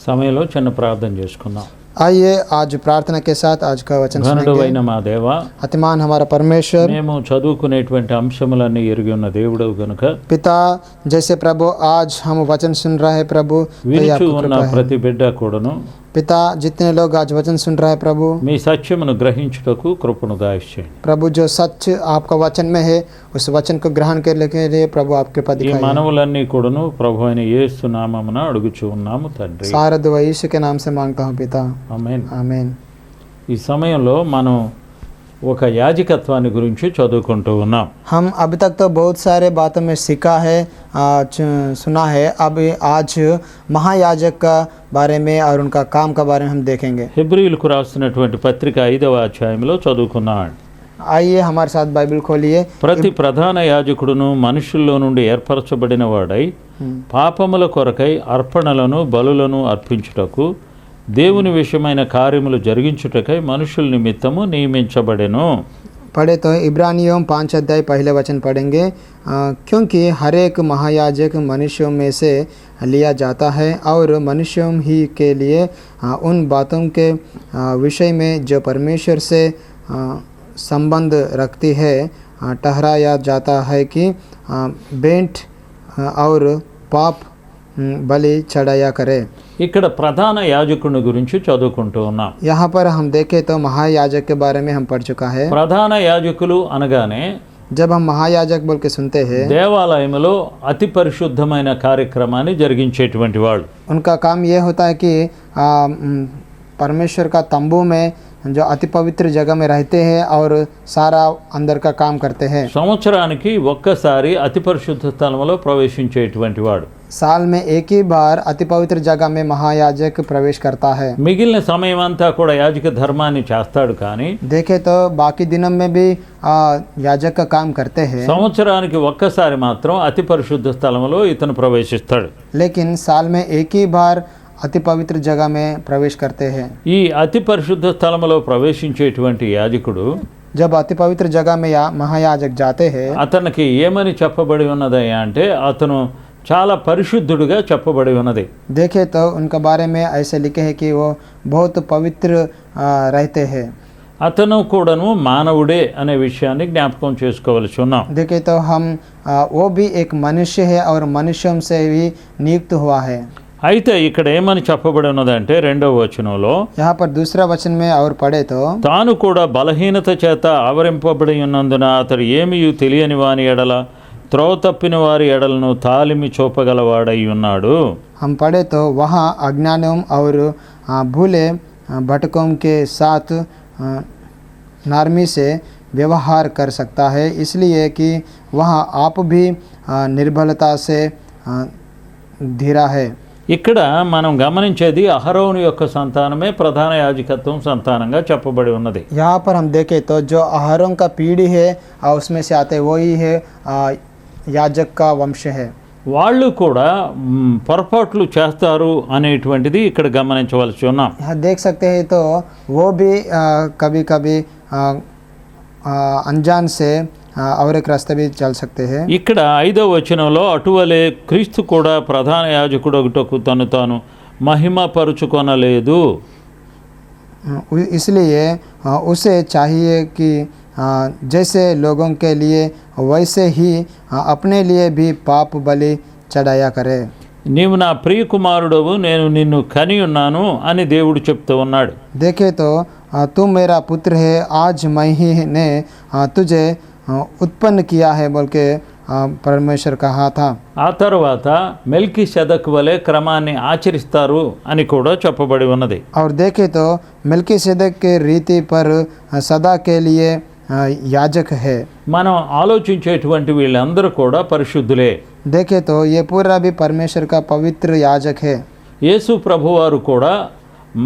సమయంలో చిన్న ప్రార్థన చేసుకుందాం. आइए आज प्रार्थना के साथ आज का वचन ఘనుడైన మా దేవా, अतिमान हमारा परमेश्वर మేము చదువుకునేటువంటి అంశములన్నీ ఎరిగి ఉన్న దేవుడవు గనుక पिता, जैसे प्रभु आज हम वचन सुन रहे हैं प्रभु, तो ये వినుచు आपकी ఉన్న कृपा है। ప్రతి బిడ్డ కూడాను पिता, जितने लोग आज वचन सुन रहे हैं प्रभु, మీ సత్యమును గ్రహించుటకు కృపను దయచేయండి. प्रभु जो सच आपका वचन में है उस वचन को ग्रहण करने के लिए प्रभु आप कृपा ఈ दिखाइए। మనవులన్నీ కూడాను ప్రభు అయిన యేసు నామమున అడుగుచూ ఉన్నాము తండ్రి. सारा दुआ यीशु के नाम से मांगता हूँ पिता, ఆమేన్. आमीन। ఈ సమయంలో మనం ఒక యాజకత్వాన్ని గురించి చదువుకుంటూ ఉన్నాం. हम अभी तक तो बहुत सारे बातों में सीखा है, सुना है। अब आज महायाजक का बारे में और उनका काम का बारे में हम देखेंगे। హెబ్రీయులకు రాస్తున్నటువంటి పత్రిక 5వ అధ్యాయంలో చదువుకున్నాం. आइए हमारे साथ बाइबल खोलिए। ప్రతి ప్రధాన యాజకుడును మనుషుల్లో నుండి ఏర్పరచబడిన వాడై పాపముల కొరకై అర్పణలను బలులను అర్పించుటకు దేవుని విషయమైన కార్యములు జరిగించుటకై మనుషుల నిమిత్తము నియమించబడెను. पढ़े तो इब्रानियों 5 अध्याय पहले वचन पढ़ेंगे। क्योंकि हर एक महायाजक मनुष्यों में से लिया जाता है और मनुष्यों ही के लिए उन बातों के विषय में जो परमेश्वर से संबंध रखती है ठहराया जाता है कि भेंट और पाप बलि चढ़ाया करे। ఇక్కడ ప్రధాన యాజకుని గురించి చదువుకుంటూ ఉన్నాం. यहाँ पर हम देखें तो महायाजक के बारे में हम पढ़ चुका है। ప్రధాన యాజకులు అనగానే जब हम महायाजक बोल के सुनते हैं, దేవాలయంలో అతి పరిశుద్ధమైన కార్యక్రమాన్ని జరిగించేటువంటి వాళ్ళు. उनका काम ये होता है कि परमेश्वर का तंबू में जो अति पवित्र जगह में रहते हैं और सारा अंदर का काम करते हैं। సంవత్సరానికి ఒక్కసారి అతి పరిశుద్ధ స్థలంలో ప్రవేశించేటువంటి వాడు. साल में एक ही बार अति पवित्र जगह में महायाजक प्रवेश करता है। మిగిలిన సమయం అంతా కూడా యాజక ధర్మాన్ని చేస్తాడు, కానీ देखे तो बाकी दिनों में भी याजक का काम करते हैं, సంవత్సరానికి ఒక్కసారి మాత్రం అతి పరిశుద్ధ స్థలంలో ఇతను ప్రవేశిస్తాడు. लेकिन साल में एक ही बार अति पवित्र जगह में प्रवेश करते हैं। ఈ అతి పరిశుద్ధ స్థలంలో ప్రవేశించేటువంటి యాజకుడు जब अति पवित्र जगह में महायाजक जाते हैं, అతనికి ఏమని చెప్పబడి ఉన్నదయ్యా అంటే అతను చాలా పరిశుద్ధుడుగా చెప్పబడి ఉన్నది. देखे तो उनके बारे में ऐसे लिखे हैं कि वो बहुत पवित्र रहते हैं। అతను కూడాను మానవుడే అనే విషయాన్ని జ్ఞాపకం చేసుకోవలసి ఉన్నాం. देखे तो हम वो भी एक मनुष्य है और मनुष्यों से भी नियुक्त हुआ है। అయితే ఇక్కడ ఏమని చెప్పబడి ఉన్నదంటే 2వ వచనంలో, यहाँ पर दूसरा वचन में और पढ़े तो తాను కూడా బలహీనత చేత ఆవరింపబడి ఉన్నందున అతడు ఏమీ తెలియని వాని ఎడల త్రోవ తప్పిన వారి ఎడలను తాలిమి చూపగలవాడై ఉన్నాడు. हम पढ़े तो वहाँ अज्ञानों और भूले भटकों के साथ नरमी से व्यवहार कर सकता है, इसलिए कि वह आप भी निर्बलता से धीरा है। ఇక్కడ మనం గమనించేది అహరోను యొక్క సంతానమే ప్రధాన యాజకత్వం సంతానంగా చెప్పబడి ఉన్నది. यहाँ पर हम देखें तो जो अहरोन का पीढ़ी है उसमें से आते वही है याजक का वंश है। వాళ్ళు కూడా పొరపాట్లు చేస్తారు అనేటువంటిది ఇక్కడ గమనించవలసి ఉన్నాం. यहाँ देख सकते हैं तो वो भी कभी कभी अनजान से और एक रास्ते भी चल सकते हैं। ఇక్కడ 5వ వచనంలో అటువలే క్రీస్తు కూడా ప్రధాన యాజకుడొకటకు తను తాను మహిమపరుచుకొనలేదు. इसलिए उसे चाहिए कि जैसे लोगों के लिए वैसे ही अपने लिए भी पाप बलि चढ़ाया करे। నీవు నా ప్రియ కుమారుడవు, నేను నిన్ను కని ఉన్నాను అని దేవుడు చెప్తూ ఉన్నాడు. देखे तो तू मेरा पुत्र है, आज मैं ही ने तुझे उत्पन्न किया है बोल के परमेश्वर कहा था। ఆ తర్వాత మెల్కీసెదెకు వలె క్రమాన్ని ఆచరిస్తారు అని కూడా చెప్పబడి ఉన్నది. और देखे तो मेल्कीसेदेक के रीति पर सदा के लिए याजक है। మనం ఆలోచించేటువంటి వీళ్ళందరూ కూడా పరిశుద్ధులే. देखे तो ये पूरा भी परमेश्वर का पवित्र याजक है। యేసు ప్రభువారు కూడా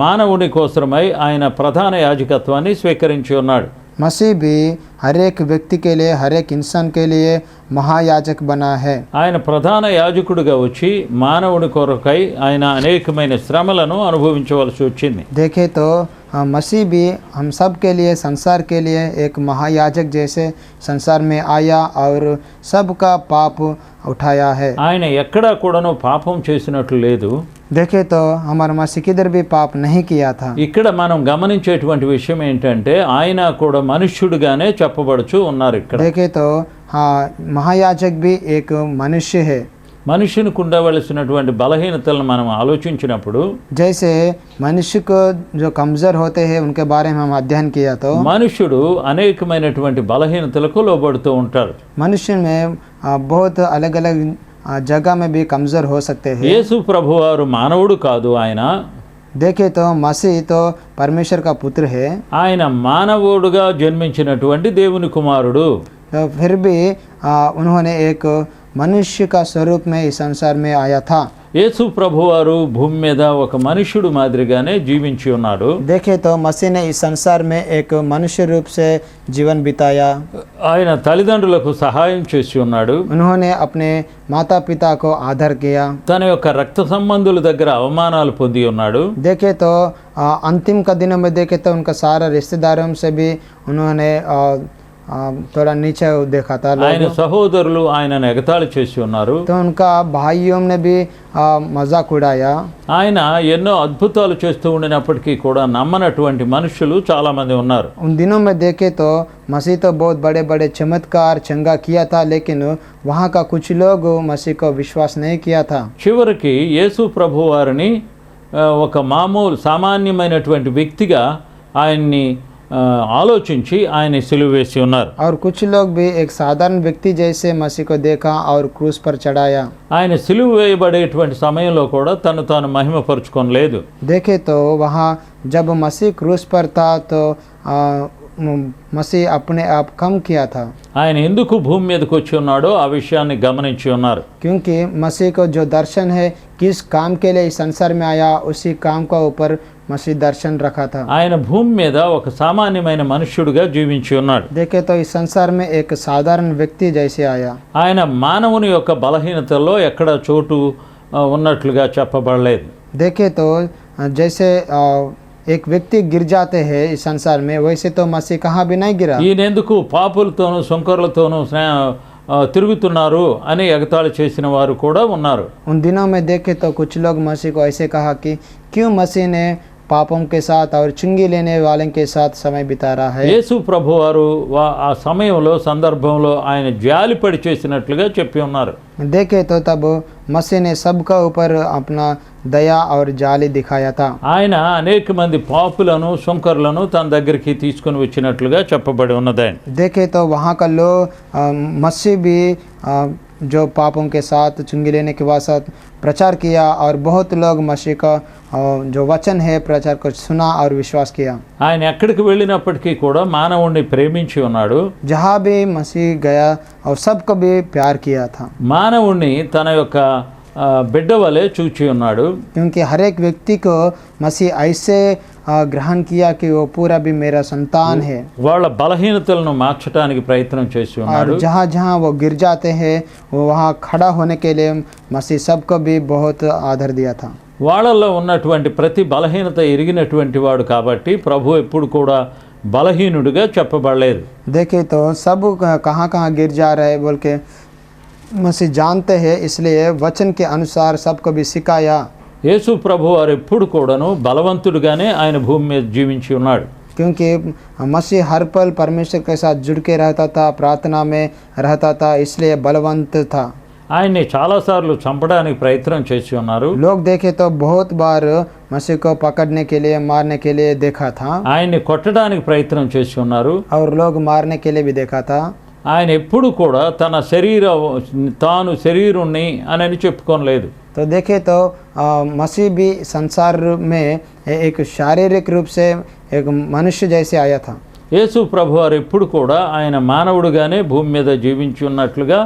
మానవుని కోసమై ఆయన ప్రధాన యాజకత్వాన్ని స్వీకరించి ఉన్నాడు. मसीह भी हर एक व्यक्ति के लिए, हर एक इंसान के लिए महायाजक बना है। ఆయన ప్రధాన యాజకుడిగా వచ్చి మానవుని కొరకై ఆయన అనేకమైన శ్రమలను అనుభవించవలసి వచ్చింది. देखे तो मसीह भी हम सब के लिए, संसार के लिए एक महायाजक जैसे संसार में आया और सबका पाप उठाया है। ఆయన ఎక్కడా కూడాను పాపం చేసినట్లు లేదు. देखे तो हमारा मसीह किधर भी पाप नहीं किया था। ఇక్కడ మనం గమనించేటువంటి విషయం ఏంటంటే ఆయన కూడా మనుష్యుడిగానే చెప్పబడుచు ఉన్నారు. ఇక్కడ देखे तो हाँ, महायाजक भी एक मनुष्य है। మనుషునికి ఉండవలసినటువంటి బలహీనతలను మనం ఆలోచించినప్పుడు जैसे मनुष्य को जो कमजोर होते हैं उनके बारे में हम अध्ययन किया तो మనుషుడు అనేకమైనటువంటి బలహీనతలకు లోబడుతూ ఉంటారు. मनुष्य में बहुत अलग अलग जगह में भी कमजोर हो सकते हैं। యేసు ప్రభువారు మానవుడు కాదు, ఆయన देखे तो मसीह तो परमेश्वर का पुत्र है, ఆయన మానవుడుగా జన్మించినటువంటి దేవుని కుమారుడు. तो फिर भी उन्होंने एक मनुष्य का स्वरूप में इस संसार में आया था। యేసు ప్రభువారు భూమి మీద ఒక మనుష్యుడు మాదిరిగానే జీవించి ఉన్నాడు. देखे तो मसीह ने इस संसार में एक मनुष्य रूप से जीवन बिताया। ఆయన తల్లిదండ్రులకు సహాయం చేసి ఉన్నాడు. उन्होंने अपने माता पिता को आदर किया। తన యొక్క రక్త సంబంధుల దగ్గర అవమానాలు పొంది ఉన్నాడు. देखे तो अंतिम का दिनों में देखे तो उनका सारा रिश्तेदारों से भी उन्होंने थोड़ा नीचे देखा था ఆయన लोग। సహోదరులు ఆయనను ఎగతాళి చేసి ఉన్నారు. तो उनका भाइयों ने भी मजाक उड़ाया। ఆయన ఎన్నో అద్భుతాలు చేస్తూ ఉండినప్పటికీ కూడా నమ్మనటువంటి మనుషులు చాలా మంది ఉన్నారు. उन दिनों में देखे तो मसीह तो बहुत बड़े बड़े चमत्कार चंगा किया था, लेकिन वहाँ का कुछ लोग मसीह को विश्वास नहीं किया था। చివరికి యేసు ప్రభు వారిని ఒక మామూలు సామాన్యమైనటువంటి వ్యక్తిగా ఆయన్ని ఆలోచించి ఆయన సిలువ వేసి ఉన్నారు. और कुछ लोग भी एक साधारण व्यक्ति जैसे मसीह को देखा और क्रूस पर चढ़ाया। ఆయన సిలువ వేయబడేటువంటి సమయంలో కూడా తను తాను మహిమపరుచుకోలేదు. देखे तो वहाँ जब मसीह क्रूस पर था तो मसीह अपने आप कम किया था, ఆయన ఎందుకు భూమి మీదకి వచ్చి ఉన్నాడో ఆ విషయాన్ని గమనించి ఉన్నారు. क्योंकि मसीह को जो दर्शन है किस काम के लिए इस संसार में आया, उसी काम का ऊपर मसीह दर्शन रखा था। ఆయన భూమి మీద ఒక సామాన్యమైన మనుష్యుడిగా జీవించి ఉన్నాడు. देखे तो इस संसार में एक साधारण व्यक्ति जैसे आया। ఆయన మానవుని యొక్క బలహీనతల్లో ఎక్కడ చోటు ఉన్నట్లుగా చెప్పబడలేదు. देखे तो जैसे एक व्यक्ति गिर जाते हैं इस संसार में, वैसे तो मसीह कहाँ भी नहीं गिरा। ఈయనెందుకు పాపులతోనూ సుంకరులతోనూ తిరుగుతున్నారు అని ఎగతాళి చేసిన వారు కూడా ఉన్నారు. उन दिनों में देखे तो कुछ लोग मसीह को ऐसे कहा कि क्यों मसीह ने पापों के साथ और चुंगी लेने वाले के साथ समय बिता रहा है। యేసు ప్రభువారు ఆ సమయంలో సందర్భంలో ఆయన జాలిపడి చేసినట్లుగా చెప్పి ఉన్నారు. देखे तो तब मसीह ने सबका ऊपर अपना दया और जाली दिखाया था। ఆయన అనేక మంది పాపులను సుంకరులను తన దగ్గరికి తీసుకుని వచ్చినట్లుగా చెప్పబడి ఉన్నది. देखे तो वहाँ का लोग मसीह भी जो पापों के साथ चुंगी लेने के बाद साथ प्रचार किया और बहुत लोग मसीह का जो वचन है प्रचार को सुना और विश्वास किया। ఆయన ఎక్కడికి వెళ్ళినప్పటికీ కూడా మానవుణ్ణి ప్రేమించి ఉన్నాడు. जहाँ भी मसीह गया और सबको भी प्यार किया था, మానవుణ్ణి తన యొక్క బిడ్డ వలె చూచి ఉన్నాడు. क्योंकि हर एक व्यक्ति को मसीह ऐसे ग्रहण किया कि वो पूरा भी मेरा संतान है। వాళ్ళ బలహీనతలను మార్చడానికి ప్రయత్నం చేసి ఉన్నాడు. और जहाँ जहाँ वो गिर जाते हैं वो वहाँ खड़ा होने के लिए मसीह सबको भी बहुत आदर दिया था। వాళ్ళల్లో ఉన్నటువంటి ప్రతి బలహీనత ఎరిగినటువంటి వాడు కాబట్టి ప్రభు ఎప్పుడు కూడా బలహీనుడిగా చెప్పబడలేదు. देखे तो सब कहाँ कहाँ गिर जा रहे बोल के मसीह जानते हैं, इसलिए वचन के अनुसार सबको भी सिखाया। యేసు ప్రభు వారు ఎప్పుడు కూడాను బలవంతుడిగానే ఆయన భూమి మీద జీవించి ఉన్నాడు. क्योंकि मसीह हर पल परमेश्वर के साथ जुड़ के रहता था, प्रार्थना में रहता था, इसलिए बलवंत था। ఆయన్ని చాలాసార్లు చంపడానికి ప్రయత్నం చేసి ఉన్నారు. लोग देखे तो बहुत बार मसीह को पकड़ने के लिए मारने के लिए देखा था, ఆయన్ని కొట్టడానికి ప్రయత్నం చేసి ఉన్నారు. और लोग मारने के लिए भी देखा था। ఆయన ఎప్పుడు కూడా తాను శరీరుణ్ణి అని చెప్పుకోలేదు. तो देखे तो मसीह भी संसार में एक शारीरिक रूप से एक मनुष्य जैसे आया था। యేసు ప్రభు వారు ఎప్పుడు కూడా ఆయన మానవుడిగానే భూమి మీద జీవించి ఉన్నట్లుగా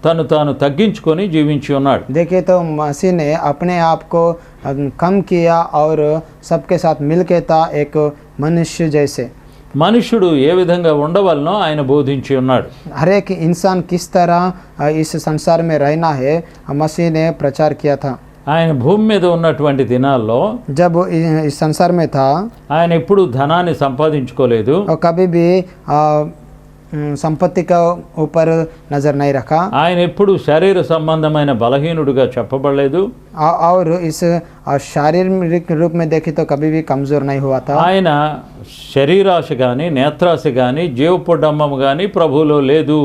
తాను తగ్గించుకొని జీవించి ఉన్నాడు. देखे तो मसीह ने अपने आप को कम किया और सबके साथ मिलके था एक मनुष्य जैसे। మనుష్యుడు ఏ విధంగా ఉండవలనో ఆయన బోధించి ఉన్నాడు. हर एक इंसान किस तरह इस संसार में रहना है मसीह ने प्रचार किया था। ఆయన భూమి మీద ఉన్నటువంటి దినాల్లో जब इस संसार में था ఆయన ఎప్పుడు ధనాన్ని సంపాదించుకోలేదు. और कभी भी संपत्ति का ऊपर नजर नहीं रखा ఆయన ఎప్పుడు శరీర సంబంధమైన బలహీనుడిగా చెప్పబడలేదు. और इस शारीरिक रूप में देखे तो कभी भी कमजोर नहीं हुआ था. ఆయన శరీరాశ కానీ నేత్రాశ కానీ జీవపుడంబము కానీ ప్రభువులో లేదు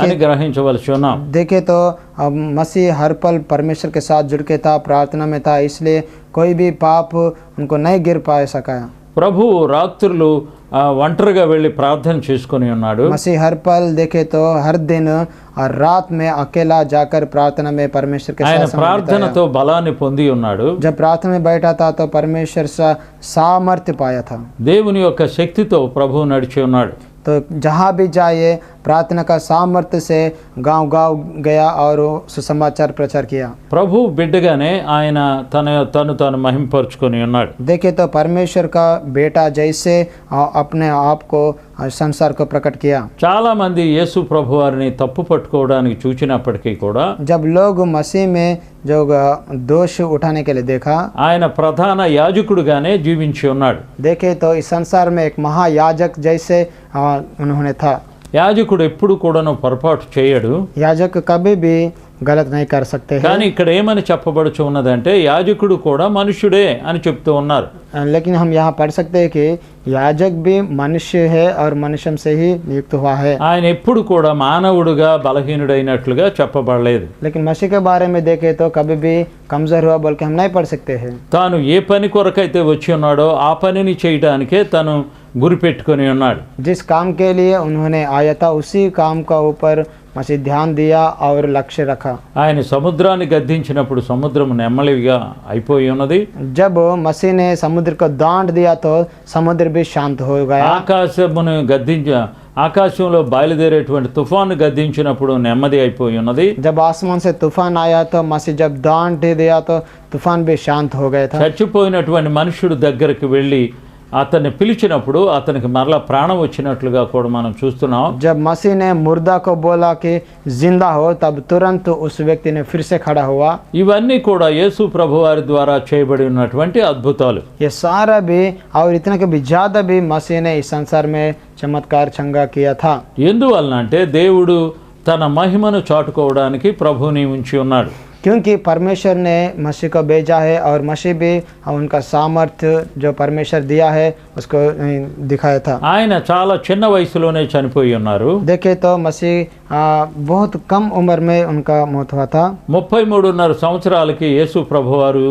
అని గ్రహించవలసి ఉన్నాం. देखे तो मसीह हर पल परमेश्वर के साथ जुड़ के था, प्रार्थना में था, इसलिए कोई भी पाप उनको नहीं गिर पा सका. ప్రభు రాత్రులు ఒంటరిగా వెళ్ళి ప్రార్థన చేసుకుని ఉన్నాడు. मसीह हर पल देखे तो हर दिन और रात में अकेला जाकर प्रार्थना में परमेश्वर के ఆయన साथ समय ప్రార్థనతో బలాన్ని పొంది ఉన్నాడు. बिताया. जब प्रार्थना में बैठा था तो परमेश्वर से सामर्थ्य पाया था. దేవుని యొక్క శక్తితో ప్రభువు నడిచి ఉన్నాడు. तो जहाँ भी जाए प्रार्थना का सामर्थ्य से गांव-गांव गया और सुसमाचार प्रचार किया. ప్రభు బిడ్డగానే ఆయన తను తాను మహింపరుచుకొని ఉన్నాడు. देखे तो परमेश्वर का बेटा जैसे अपने आप को संसार को प्रकट किया. చాలా మంది యేసు ప్రభు వారిని తప్పు పట్టుకోవడానికి చూచినప్పటికీ కూడా जब लोग मसीह में जो दोष उठाने के लिए देखा, ఆయన ప్రధాన యాజకుడుగానే జీవించి ఉన్నాడు. देखे तो इस संसार में एक महायाजक जैसे उन्होंने था. యాజకుడు ఎప్పుడు కూడాను పొరపాటు చేయడు. याजक कभी भी गलत नहीं कर सकते हैं. కానీ ఇక్కడ ఏమని చెప్పబడుచు ఉన్నదంటే యాజకుడు కూడా మనుష్యుడే అని చెప్తూ ఉన్నారు. लेकिन हम यहाँ पढ़ सकते हैं कि याजक भी मनुष्य है और मनुष्य से ही नियुक्त हुआ है. ఆయన ఎప్పుడు కూడా మానవుడుగా బలహీనుడైనట్లుగా చెప్పబడలేదు. लेकिन मसीह के बारे में देखे तो कभी भी कमजोर हुआ बोल के हम नहीं पढ़ सकते हैं. తాను ఏ పని కొరకైతే వచ్చి ఉన్నాడో ఆ పనిని చేయడానికే తను గురి పెట్టుకొని ఉన్నాడు. जिस काम के लिए उन्होंने आया था उसी काम का ऊपर मसीह ध्यान दिया और लक्ष्य रखा. ఆయన సముద్రాన్ని గద్దించినప్పుడు సముద్రం నెమ్మలిగా అయిపోయి ఉన్నది. जब मसीह ने समुद्र को दांट दिया तो समुद्र भी शांत हो गया. ఆకాశమును ఆకాశంలో బయలుదేరేటువంటి తుఫాను గద్దించినప్పుడు నెమ్మది అయిపోయి ఉన్నది. जब आसमान से तूफान आया तो मसीह जब डांट दिया तो तूफान भी शांत हो गया था. చచ్చిపోయినటువంటి మనుషుడు దగ్గరికి వెళ్ళి అతన్ని పిలిచినప్పుడు అతనికి మరలా ప్రాణం వచ్చినట్లుగా కూడా మనం చూస్తున్నాం. जब मसीह ने मुर्दा को बोला कि जिंदा हो तब तुरंत उस व्यक्ति ने फिर से खड़ा हुआ. ఇవన్నీ కూడా యేసు ప్రభు వారి ద్వారా చేయబడి ఉన్నటువంటి అద్భుతాలు. ये सारा भी और इतना के भी ज्यादा भी मसीह ने इस संसार में चमत्कार चंगा किया था. ఎందువలన అంటే దేవుడు తన మహిమను చాటుకోవడానికి ప్రభువుని ఉంచి ఉన్నాడు. क्योंकि परमेश्वर ने मसीह को भेजा है और मसीह भी उनका सामर्थ्य जो परमेश्वर दिया है उसको दिखाया था. ఆయన చాలా చిన్న వయసులోనే చనిపోయి ఉన్నారు. देखे तो मसीह बहुत कम उम्र में उनका मौत हुआ था. 33.5 సంవత్సరాలకి యేసు ప్రభువారు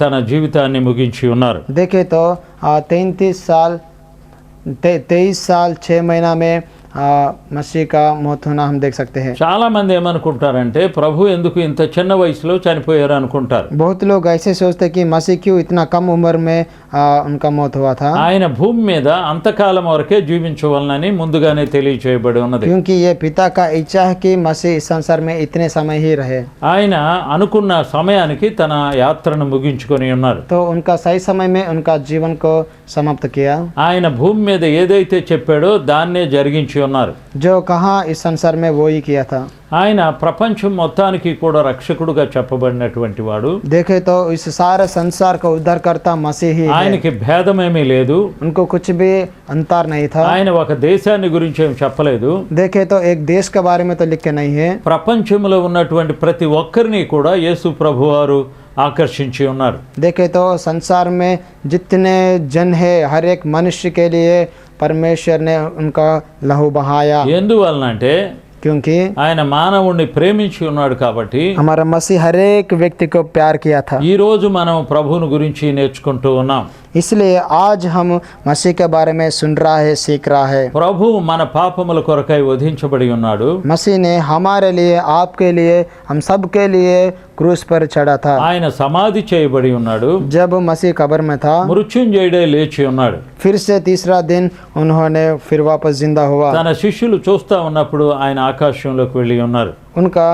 తన జీవితాన్ని ముగించి ఉన్నారు. देखे तो 23 साल 6 महीना में मसीह का मौत होना हम देख सकते हैं. చాలా మంది ఏమనుకుంటారంటే ప్రభు ఎందుకు ఇంత చిన్న వయసులో చనిపోయారు అనుకుంటారు. बहुत लोग ऐसे सोचते कि मसीह क्यों इतना कम उम्र में उनका मौत हुआ था. ఆయన భూమి మీద అంతకాలం వరకే జీవించవలనని ముందుగానే తెలియచేయబడి ఉన్నది. क्योंकि ये पिता का इच्छा है कि मसीह इस संसार में इतने समय ही रहे. ఆయన అనుకున్న సమయానికి తన యాత్రను ముగించుకొని ఉన్నారు. तो उनका सही समय में उनका जीवन को समाप्त किया. ఆయన భూమి మీద ఏదైతే చెప్పాడో దాన్నే జరిగించి ఉన్నారు. जो कहा इस संसार में वो ही किया था. ఆయన ప్రపంచం మొత్తానికి కూడా రక్షకుడుగా చెప్పబడినటువంటి వాడు. देखे तो इस सारे संसार का उद्धारकर्ता मसीह ही है. ఆయనకి భేదమేమీ లేదు. उनको कुछ भी अंतर नहीं था. ఆయన ఒక దేశాన్ని గురించి ఏం చెప్పలేదు. देखे तो एक देश के बारे में तो लिखे नहीं है. ప్రపంచంలో ఉన్నటువంటి ప్రతి ఒక్కరిని కూడా యేసు ప్రభువారు ఆకర్షించి ఉన్నారు. देखे तो संसार में जितने जन है हर एक मनुष्य के लिए परमेश्वर ने उनका लहू बहाया. ఎందువలన అంటే क्योंकि ఆయన మానవుణ్ణి ప్రేమించి ఉన్నాడు కాబట్టి. हमारा मसीह हर एक व्यक्ति को प्यार किया था. ఈ రోజు మనం ప్రభువుని గురించి నేర్చుకుంటూ ఉన్నాం. इसलिए आज हम मसीह के बारे में सुन रहा है, सीख रहा है. ప్రభు మన పాపముల కొరకై వధించబడి ఉన్నాడు. मसीह ने हमारे लिए, आपके लिए, हम सब के लिए क्रूस पर चढ़ा था. ఆయన సమాధి చేయబడి ఉన్నాడు. जब मसीह कब्र में था మృత్యుంజయుడే లేచి ఉన్నాడు. फिर से तीसरा दिन उन्होंने फिर वापस जिंदा हुआ. తన శిష్యులు చూస్తా ఉన్నప్పుడు ఆయన ఆకాశంలోకి వెళ్ళి ఉన్నారు. उनका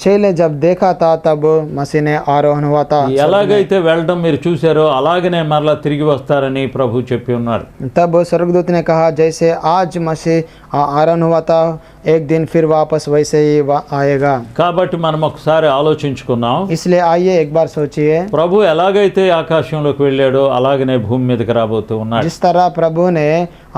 चेले जब देखा था तब मसीह ने आरोहण हुआ था. ఎలాగైతే వెళ్ళడం మీరు చూశారో అలాగనే మరలా తిరిగి వస్తారని ప్రభు చెప్పి ఉన్నారు. तब स्वर्गदूत ने कहा जैसे आज मसीह आरोहण हुआ था एक दिन फिर वापस वैसे ही आएगा. కాబట్టి మనం ఒకసారి ఆలోచించుకుందాం. इसलिए आइए एक बार सोचिए. ప్రభు ఎలాగైతే ఆకాశంలోకి వెళ్ళాడో అలాగనే భూమి మీదకి రాబోతూ ఉన్నాడు. जिस तरह प्रभु ने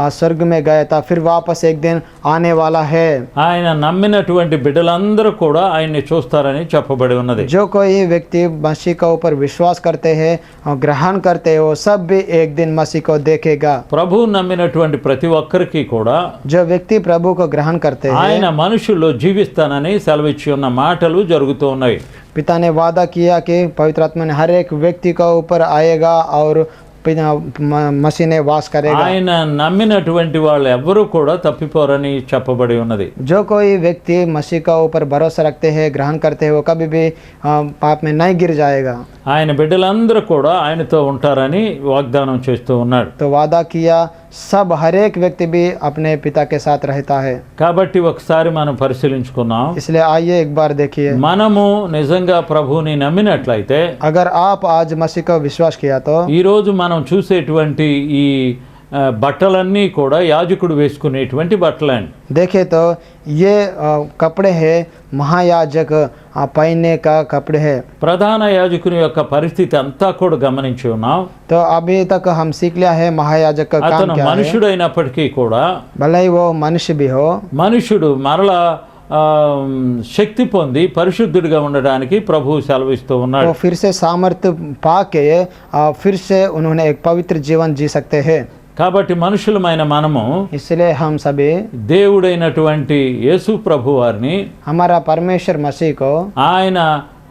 स्वर्ग में गया था, फिर वापस एक दिन आने वाला है। ఆయన నమ్మినటువంటి బిడ్డలందరూ కూడా ఆయన్ని చూస్తారని చెప్పబడి ఉన్నది. जो कोई व्यक्ति मसीह के ऊपर विश्वास करते हैं और ग्रहण करते हैं, वो सब भी एक दिन मसीह को देखेगा। ప్రభు నమ్మినటువంటి ప్రతి ఒక్కరికి కూడా जो व्यक्ति प्रभु को ग्रहण करते हैं, ఆయన మనుషుల్లో జీవిస్తానని సెలవిచ్చి ఉన్న మాటలు జరుగుతూ ఉన్నాయి. पिता ने वादा किया कि पवित्र आत्मा ने हर एक व्यक्ति का ऊपर आएगा और मसीह ने वास करेगा। ఆయన నమ్మినటువంటి వాళ్ళు ఎవ్వరూ కూడా తప్పిపోరని చెప్పబడి ఉన్నది. जो कोई व्यक्ति मसीह का ऊपर भरोसा रखते हैं, ग्रहण करते हैं, वो कभी भी पाप में नहीं गिर जाएगा। ఆయన బిడ్డలందరూ కూడా ఆయనతో ఉంటారని వాగ్దానం చేస్తూ ఉన్నాడు. तो वादा किया सब हर एक व्यक्ति भी अपने पिता के साथ रहता है। కాబట్టి ఒకసారి మనం పరిశీలించుకుందాం. इसलिए आइए एक बार देखिए, మనము నిజంగా ప్రభువుని నమ్మినట్లయితే अगर आप आज मसीह को विश्वास किया तो ఈ రోజు మనం చూసేటువంటి ఈ బట్టలన్నీ కూడా యాజకుడు వేసుకునేటువంటి బట్టలండి. देखे तो ये कपड़े हैं महायाजक पहनने का कपड़े है। ప్రధాన యాజకుని యొక్క పరిస్థితి అంతా కూడా గమనించి ఉన్నాం. तो अभी तक हम सीख लिया है महायाजक का काम అతను क्या है। మనుషుడైనప్పటికీ కూడా भले ही वो मनुष्य भी हो, మనుషుడు మరలా శక్తి పొంది పరిశుద్ధుడిగా ఉండడానికి ప్రభువు సెలవిస్తూ ఉన్నాడు. वो फिर से सामर्थ्य पाके फिर से उन्होंने एक पवित्र जीवन जी सकते हैं। కాబట్టి మనుషులమైన మనము इसलिए हम सभी దేవుడైనటువంటి యేసు ప్రభు వారిని, हमारा परमेश्वर मसीह को, ఆయన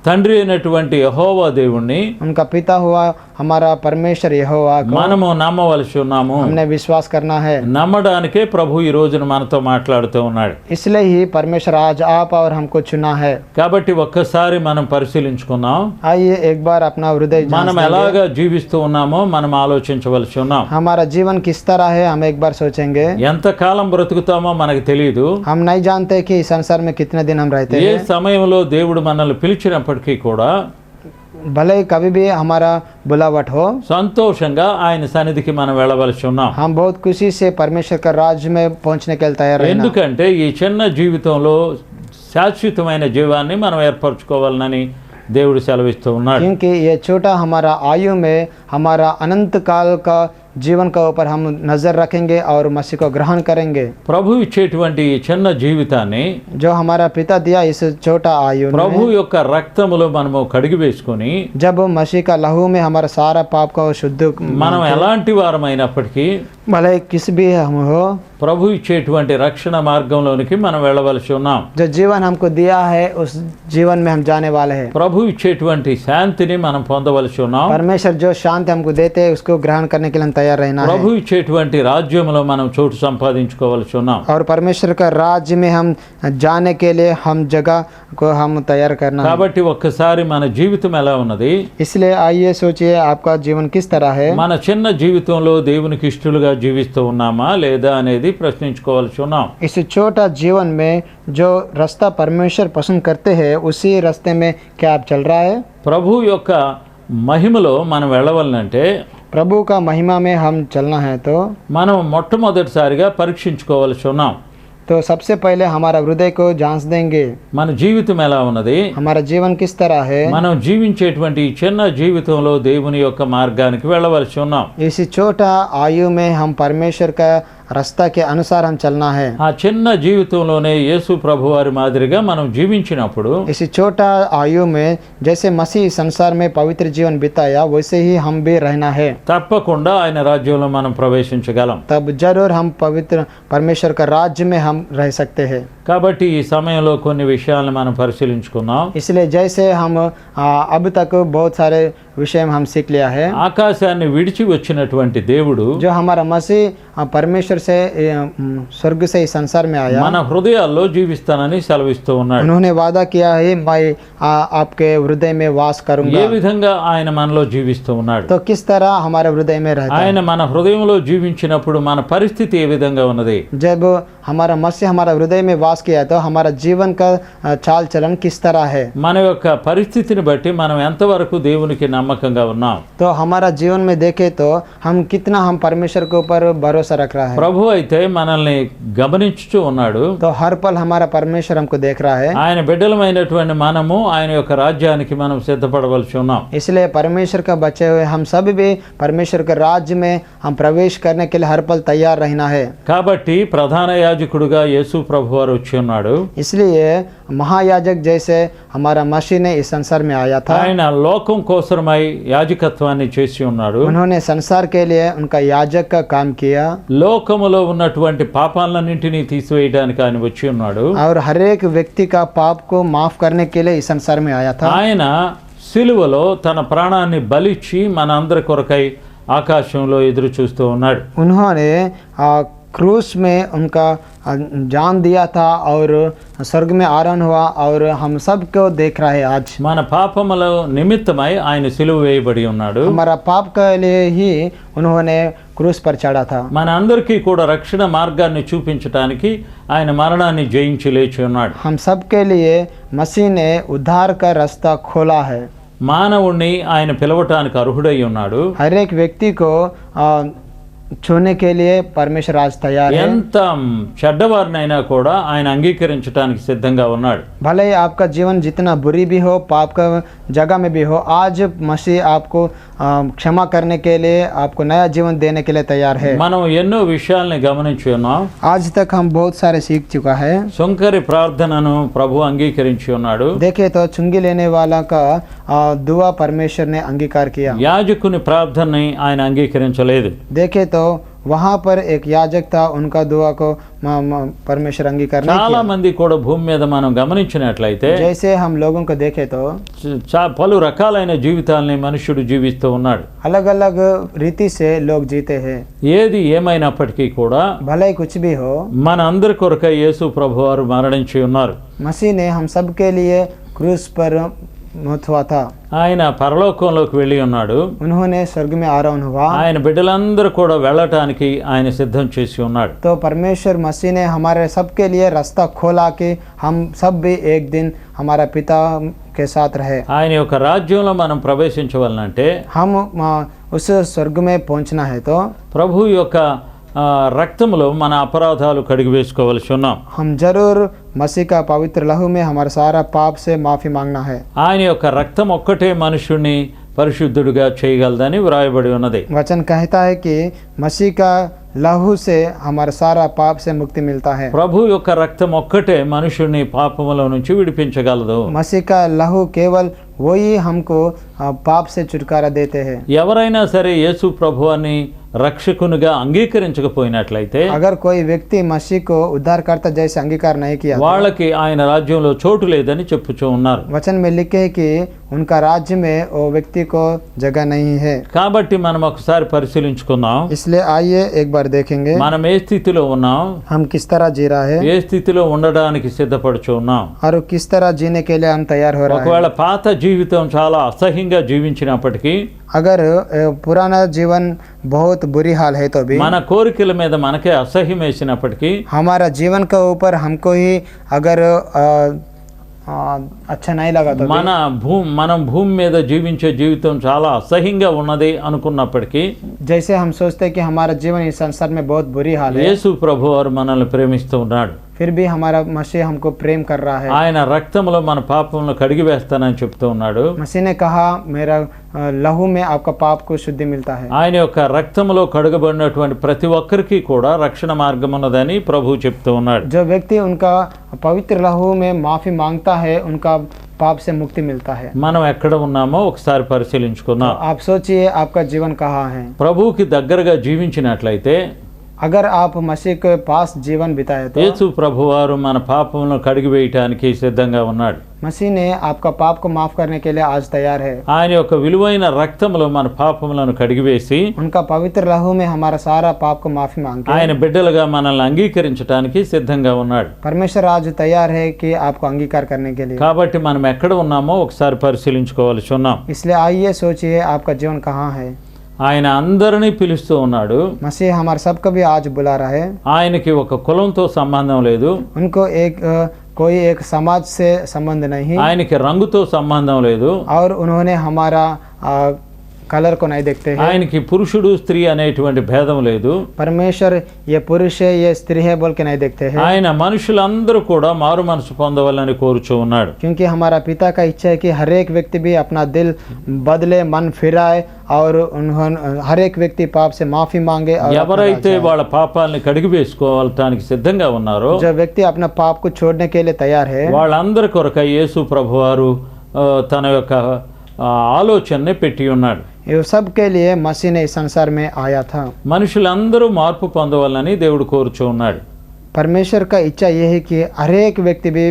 తండ్రి అయినటువంటి యెహోవా దేవుణ్ణి उनका पिता हुआ हमारा परमेश्वर यहोवा को మనము నమ్మవలసి ఉన్నాము. हमने विश्वास करना है। నమ్మడానికే ప్రభు ఈ రోజున మనతో మాట్లాడుతూ ఉన్నాడు. इसलिए ही परमेश्वर आज आप और हमको चुना है। కాబట్టి ఒక్కసారి మనం పరిశీలించుకుందాం. आइए एक बार अपना हृदय जांच మనం लेंगे। ఎలాగా జీవిస్తూ ఉన్నామో మనం ఆలోచించవలసి ఉన్నాం. हमारा जीवन किस तरह है, हम एक बार सोचेंगे। ఎంతకాలం బ్రతుకుతామో మనకు తెలియదు. हम नहीं जानते कि इस संसार में कितने दिन हम रहते ఏ हैं। సమయంలో దేవుడు మనల్ని పిలిచినప్పటికీ కూడా भले ही कभी भी हमारा बुलावट हो, సంతోషంగా ఆయన సన్నిధికి మనం వెళ్ళవలసి ఉన్నాం. हम बहुत खुशी से परमेश्वर का राज्य में पहुंचने के लिए तैयार रहना। ఎందుకంటే ఈ చిన్న జీవితంలో శాశ్వతమైన జీవాన్ని మనం ఏర్పరచుకోవాలని దేవుడు సెలవిస్తూ ఉన్నాడు. क्योंकि ये छोटा हमारा आयु में हमारा अनंत काल का जीवन का ऊपर हम नजर रखेंगे और मसीह को ग्रहण करेंगे। ప్రభు ఇచ్చేటువంటి ఈ చిన్న జీవితాన్ని जो हमारा पिता दिया इस छोटा आयु ప్రభు में, యొక్క రక్తములో మనము కడిగి వేసుకొని जब मसीह का लहू में हमारा सारा पाप का शुद्ध, మనం ఎలాంటి వారమైనప్పటికీ भले किस भी हम हो, ప్రభు ఇచ్చేటువంటి రక్షణ మార్గంలోనికి మనం వెళ్ళవలసి ఉన్నాం. जो जीवन हमको दिया है उस जीवन में हम जाने वाले हैं। ప్రభు ఇచ్చేటువంటి శాంతిని మనం పొందవలసి ఉన్నాం. परमेश्वर जो शांति हमको देते हैं उसको ग्रहण करने के लिए हम तैयार रहना है। ప్రభు ఇచ్చేటువంటి రాజ్యంలో మనం చోటు సంపాదించుకోవలసి ఉన్నాం. और परमेश्वर का राज्य में हम जाने के लिए हम जगह को हम तैयार करना है। కాబట్టి ఒక్కసారి మన జీవితం ఎలా ఉన్నది, इसलिए आइए सोचिए आपका जीवन किस तरह है। మన చిన్న జీవితంలో దేవునికి ఇష్టలుగా జీవిస్తూ ఉన్నామా లేదా అనేది ప్రశ్నించుకోవాల్సి ఉన్నాం. इस छोटा जीवन में जो रास्ता परमेश्वर पसंद करते हैं उसी रास्ते में क्या आप चल रहा है। ప్రభు యొక్క మహిమలో మనం వెళ్ళవాలంటే प्रभु का महिमा में हम चलना है तो మనం మొట్టమొదటిసారిగా పరీక్షించుకోవాల్సి ఉన్నాం. तो सबसे पहले हमारा हृदय को जांच देंगे, మన జీవితం ఎలా ఉన్నది, हमारा जीवन किस तरह है। మనం జీవించేటువంటి ఈ చిన్న జీవితంలో దేవుని యొక్క మార్గానికి వెళ్ళవలసి ఉన్నాం. इस छोटा आयु में हम परमेश्वर का रास्ता के अनुसार हम चलना है। ఆ చిన్న జీవితంలోనే యేసు ప్రభు వారి మాదిరిగా మనం జీవించినప్పుడు इस छोटा आयु में जैसे मसीह संसार में पवित्र जीवन बिताया वैसे ही हम भी रहना है। తప్పకుండా ఆయన రాజ్యంలో మనం ప్రవేశించగలం. तब जरूर हम पवित्र परमेश्वर का राज्य में हम रह सकते हैं। కాబట్టి ఈ సమయంలో కొన్ని విషయాలను మనం పరిశీలించుకుందాం. इसलिए जैसे हम अब तक बहुत सारे विषय में हम सीख लिया है। ఆకాశాన్ని విడిచి వచ్చినటువంటి దేవుడు जो हमारा मसीह परमेश्वर से स्वर्ग से इस संसार में आया, మన హృదయాల్లో జీవిస్తానని సెలవిస్తూ ఉన్నాడు. उन्होंने वादा किया है मैं आपके हृदय में वास ఏ करूंगा। విధంగా ఆయన మనలో జీవిస్తూ ఉన్నాడు, तो किस तरह हमारे हृदय में रहता है। ఆయన మన హృదయంలో జీవించినప్పుడు మన పరిస్థితి ఏ విధంగా ఉన్నది, जब हमारा मसीह हमारा हृदय में वास किया तो हमारा जीवन का चाल चलन किस तरह है। మన యొక్క పరిస్థితిని బట్టి మనం ఎంతవరకు దేవునికి నమ్మకంగా ఉన్నాం. तो हमारा जीवन में देखे तो हम कितना हम परमेश्वर के ऊपर भरोसा रख रहा है। ప్రభు అయితే మనల్ని గమనించుచూ ఉన్నాడు. तो हर पल हमारा परमेश्वर हमको देख रहा है, ఆయన బిడ్డలమైనటువంటి మనము ఆయన యొక్క రాజ్యానికి మనం సిద్ధపడవలసి ఉన్నాం. इसलिए परमेश्वर का बचे हुए हम सब भी परमेश्वर के राज्य में हम प्रवेश करने के लिए हर पल तैयार रहना है. కాబట్టి ప్రధాన యాజకుడుగా యేసు ప్రభు వారు వచ్చి ఉన్నాడు. इसलिए महायाजक जैसे हमारा मसीह ने इस संसार में आया था, ఆయన లోకం కోసమై యాజకత్వాన్ని చేసి ఉన్నాడు. उन्होंने संसार के लिए उनका याजक का काम किया లోకములో ఉన్నటువంటి పాపాలన్నింటినీ తీసివేయడానికి ఆయన వచ్చి ఉన్నాడు. और हर एक व्यक्ति का पाप को माफ करने के लिए इस संसार में आया था. ఆయన సిలువలో తన ప్రాణాన్ని బలిచ్చి మన అందరి కొరకై ఆకాశంలో ఎదురు చూస్తూ ఉన్నాడు. उन्होंने क्रूस में उनका जान दिया था और स्वर्ग में आरोहण हुआ और हम सब को देख रहा है आज. మన పాపముల నిమిత్తమై ఆయన సిలువ వేయబడి ఉన్నాడు. हमारा पाप के लिए ही उन्होंने क्रूस पर चढ़ा था. మన అందరికీ కూడా రక్షణ మార్గాన్ని చూపించడానికి ఆయన మరణాన్ని జయించి లేచి ఉన్నాడు. हम सब के लिए मसीह ने उद्धार का रास्ता खोला है. మానవుణ్ణి ఆయన పిలవటానికి అర్హుడై ఉన్నాడు. हर एक व्यक्ति को छूने के लिए परमेश्वर आज तैयार है. ఎంత చెడ్డవారినైనా కూడా ఆయన అంగీకరించడానికి సిద్ధంగా ఉన్నాడు. भले ही आपका जीवन जितना बुरी भी हो, पाप का जगह में भी हो, आज मसीह आपको क्षमा करने के लिए, आपको नया जीवन देने के लिए तैयार है. మనం ఎన్నో విషయాల్ని గమనించి ఉన్నాం. आज तक हम बहुत सारे सीख चुका है. సుంకరి ప్రార్థనను ప్రభు అంగీకరించి ఉన్నాడు. देखे तो चुंगी लेने वाला का दुआ परमेश्वर ने अंगीकार किया. యాజకుని ప్రార్థనని ఆయన అంగీకరించలేదు. देखे तो वहाँ पर एक याजक था, उनका दुआ को परमेश्वर अंगीकार नहीं చాలా किया. మంది కూడా భూమి మీద మనం గమనించినట్లయితే जैसे हम लोगों को देखे तो పలు రకాలైన జీవితాలని మనుష్యుడు జీవిస్తూ ఉన్నాడు. अलग अलग रीति से लोग जीते हैं. ఏది ఏమైనప్పటికీ కూడా भले ही कुछ भी हो, మన అందరి కొరకై యేసు ప్రభు వారు మరణించి ఉన్నారు. मसीह ने हम सब के लिए क्रूस पर मौत हुआ था. ఆయన పరలోకంలోకి వెళ్ళి ఉన్నాడు. उन्होंने स्वर्ग में आरोहण हुआ. ఆయన బిడ్డలందరూ కూడా వెళ్ళటానికి ఆయన సిద్ధం చేసి ఉన్నాడు. तो परमेश्वर मसीह ने हमारे सब के लिए रास्ता खोला कि हम सब भी एक दिन हमारा पिता के साथ रहे. ఆయన యొక్క రాజ్యంలో మనం ప్రవేశించవాలంటే हम उस स्वर्ग में पहुंचना है तो ప్రభు యొక్క రక్తములో మన అపరాధాలు కడిగి వేసుకోవలసి ఉన్నాం. हम जरूर मसीह का पवित्र लहू में हमारा सारा पाप से माफी मांगना है. ఆయన యొక్క రక్తం ఒక్కటే మనుషుణ్ణి పరిశుద్ధుడిగా చేయగలదని వ్రాయబడి ఉన్నది. वचन कहता है कि मसीह का लहू से हमारा सारा पाप से मुक्ति मिलता है. ప్రభు యొక్క రక్తం ఒక్కటే మనుషుణ్ణి పాపముల నుంచి విడిపించగలదు. मसीह का लहू केवल वही हमको पाप से छुटकारा देते हैं. ఎవరైనా సరే యేసు ప్రభువాన్ని రక్షకునిగా అంగీకరించకపోయినట్లయితే अगर कोई व्यक्ति मसीह को उद्धारकर्ता जैसे अंगीकार नहीं किया, వాళ్ళకి ఆయన రాజ్యంలో చోటు లేదని చెప్పుచూ ఉన్నారు. वचन में लिखे है कि उनका राज्य में वो व्यक्ति को जगह नहीं है. కాబట్టి మనం ఒకసారి పరిశీలించుకుందాం. इसलिए आइए एक बार देखेंगे మనం ఏ స్థితిలో ఉన్నాం, हम किस तरह जी रहा है ఏ స్థితిలో ఉండడానికి సిద్ధపడుచు ఉన్నాం. और किस तरह जीने के लिए हम तैयार हो रहे हैं. ఒకవేళ పాత జీవితం చాలా అసహ్యంగా జీవించినప్పటికీ, अगर पुराना जीवन बहुत बुरी हाल है तो भी, మన కోరికల మీద మనకే అసహ్యం వేసినప్పటికీ, हमारा जीवन के ऊपर हमको ही अगर अच्छा नहीं लगा तो మనం భూమి మీద జీవించే జీవితం చాలా అసహ్యంగా ఉన్నది అనుకున్నప్పటికీ, जैसे हम सोचते हैं कि हमारा जीवन इस संसार में बहुत बुरी हाल है, యేసు ప్రభు వారు మనల్ని ప్రేమిస్తూ ఉన్నాడు. फिर भी हमारा मसीह हमको प्रेम कर रहा है. ఆయన రక్తంలో మన పాపములను కడిగి వేస్తానని చెప్తూ ఉన్నాడు. मसीह ने कहा मेरा लहू में आपका पाप को शुद्धि मिलता है. ఆయన యొక్క రక్తంలో కడగబడినటువంటి ప్రతి ఒక్కరికి కూడా రక్షణ మార్గం ఉన్నదని ప్రభు చెప్తూ ఉన్నాడు. जो व्यक्ति उनका पवित्र लहू में माफी मांगता है, उनका पाप से मुक्ति मिलता है. మనం ఎక్కడ ఉన్నామో ఒకసారి పరిశీలించుకుందాం. आप सोचिए आपका जीवन कहाँ है. ప్రభువుకి దగ్గరగా జీవించినట్లయితే, अगर आप मसीह के पास जीवन बिताए तो యేసు ప్రభువారు మన పాపములను కడిగి వేయటానికి సిద్ధంగా ఉన్నాడు. मसीह ने आपका पाप को माफ करने के लिए आज तैयार है. ఆయన యొక్క విలువైన రక్తములో మన పాపములను కడిగివేసి उनका पवित्र लहू में हमारा सारा पाप को माफी मांग ఆయన బిడ్డలుగా మనల్ని అంగీకరించడానికి సిద్ధంగా ఉన్నాడు. परमेश्वर आज तैयार है कि आपको अंगीकार करने के लिए. కాబట్టి మనం ఎక్కడ ఉన్నామో ఒకసారి పరిశీలించుకోవాల్సి ఉన్నాం. इसलिए आइए सोचिए आपका जीवन कहाँ है. ఆయన అందరినీ పిలుస్తూ ఉన్నాడు. मसीह हमारे सबको भी आज बुला रहा है. ఆయనకి ఒక కులంతో సంబంధం లేదు, उनको कोई एक समाज से संबंध नहीं, ఆయనకి రంగుతో సంబంధం లేదు, और उन्होंने हमारा कलर को नहीं देखते हैं। ఆయనకి పురుషుడు స్త్రీ అనేటువంటి భేదం లేదు. परमेश्वर ये पुरुष है ये स्त्री है बोल के नहीं देखते हैं, ఆయన మనుషులందరూ కూడా మారు మనసు పొందవాలని కోరుచూ ఉన్నాడు. क्योंकि हमारा पिता का इच्छा है कि हर एक व्यक्ति भी अपना दिल बदले, मन फिराए और उन्होंने हर एक व्यक्ति पाप से माफी मांगे और ఎవరైతే వాళ్ళ పాపాలని కడిగి వేసుకోవటానికి సిద్ధంగా ఉన్నారో जो व्यक्ति अपना पाप को छोड़ने के लिए तैयार है, వాళ్ళందరి కొరకై యేసు ప్రభువారు తన యొక్క ఆలోచనని పెట్టి ఉన్నాడు. ये सब के लिए मसीह ने इस संसार में आया था। మనుషులందరూ మార్పు పొందవాలని దేవుడు కోరుచూ ఉన్నాడు. परमेश्वर का इच्छा ये है कि हर एक व्यक्ति भी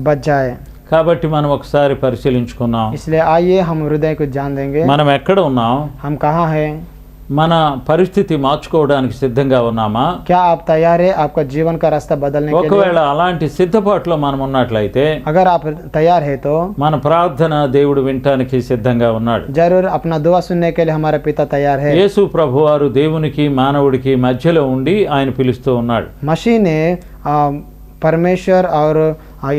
बच जाए। కాబట్టి మనం ఒకసారి పరిశీలించుకుందాం, इसलिए आइए हम हृदय को जान देंगे, మనం ఎక్కడ ఉన్నాం, हम कहाँ हैं, మన పరిస్థితి మార్చుకోవడానికి సిద్ధంగా ఉన్నామా? क्या आप तैयार है आपका जीवन का रास्ता बदलने के लिए? ఒకవేళ అలాంటి సిద్ధపాటులో మనం ఉన్నట్లయితే अगर आप तैयार है तो మన ప్రార్థన దేవుడు వినటానికి సిద్ధంగా ఉన్నాడు. जरूर अपना दुआ सुनने के लिए हमारा पिता तैयार है। యేసు ప్రభువారు దేవునికి మానవుడికి మధ్యలో ఉండి ఆయన పిలుస్తూ ఉన్నాడు. मसीह ने परमेश्वर और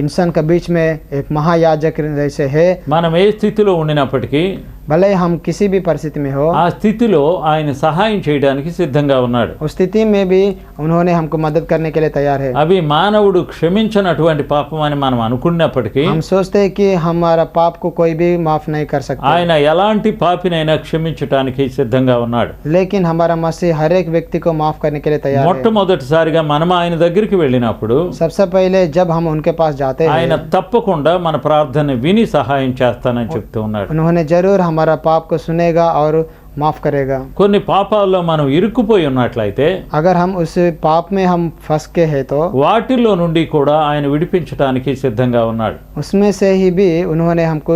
इंसान के बीच में एक महायाजक जैसे है। మనం ఏ స్థితిలో ఉండినప్పటికీ भले हम किसी भी परिस्थिति में हो, ఆ స్థితిలో ఆయన సహాయం చేయడానికి సిద్ధంగా ఉన్నాడు. उस स्थिति में भी उन्होंने हमको मदद करने के लिए तैयार है। అవి మానవుడు క్షమించనటువంటి పాపం అని మనం అనుకున్నప్పటికీ हम सोचते हैं कि हमारा पाप को कोई भी माफ नहीं कर सकता, ఆయన ఎలాంటి పాపినైనా క్షమించటానికి సిద్ధంగా ఉన్నాడు. लेकिन हमारा मसीह हर एक व्यक्ति को माफ करने के लिए तैयार है। మొట్టమొదటిసారిగా మనం ఆయన దగ్గరికి వెళ్ళినప్పుడు सबसे पहले जब हम उनके पास जाते ఆయన हैं, తప్పకుండా మన ప్రార్థన విని సహాయం చేస్తానని చెప్తూ ఉన్నాడు. उन्होंने जरूर हमारा पाप को सुनेगा और माफ करेगा। కొన్ని పాపాల్లో మనం ఇరుక్కుపోయి ఉన్నట్లయితే अगर हम उस पाप में हम फंस के हैं तो వాటిల్లో నుండి కూడా ఆయన విడిపించడానికి సిద్ధంగా ఉన్నాడు. उसमें से ही भी उन्होंने हमको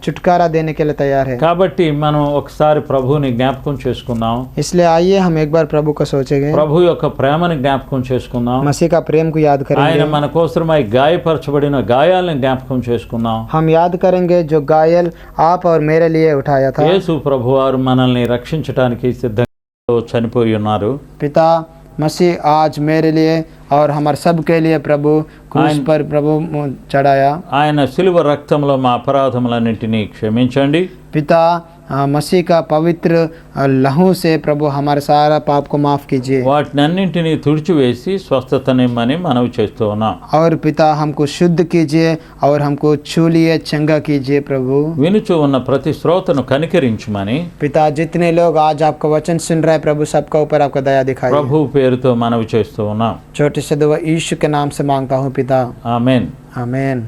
छुटकारा देने के लिए तैयार है। కాబట్టి మనం ఒకసారి ప్రభువుని జ్ఞాపకం చేసుకుందాం, इसलिए आइए हम एक बार प्रभु को सोचेंगे, ప్రభు యొక్క ప్రేమని జ్ఞాపకం చేసుకుందాం, मसीह का प्रेम को याद ఆయన करेंगे, మన కోసమై గాయపరచబడిన గాయాలను జ్ఞాపకం చేసుకుందాం. हम याद करेंगे जो घायल आप और मेरे लिए उठाया था। యేసు ప్రభువారు మనల్ని రక్షించడానికి సిద్ధంగా చనిపోయి ఉన్నారు. पिता मसीह आज मेरे लिए और हमारे सब के लिए प्रभु क्रूस पर प्रभु चढ़ाया। ఆయన శిలువ రక్తంలో మా అపరాధములన్నింటినీ క్షమించండి. पिता मसीह का पवित्र लहू से प्रभु हमारे सारा पाप को माफ कीजिए వాటినన్నింటినీ తుడిచివేసి స్వస్థతనిమ్మని మనవి చేస్తూ ఉన్నాం. और पिता हमको शुद्ध कीजिए और हमको छू लिए चंगा कीजिए प्रभु। వినుచు ఉన్న ప్రతి శ్రోతను కనికరించమని पिता जितने लोग आज आपका वचन सुन रहे हैं प्रभु सबका ऊपर आपका दया दिखाइए। ప్రభు పేరుతో మనవి చేస్తూ ఉన్నాం. छोटे से दुआ यीशु के नाम से मांगता हूँ पिता, ఆమేన్. आमीन।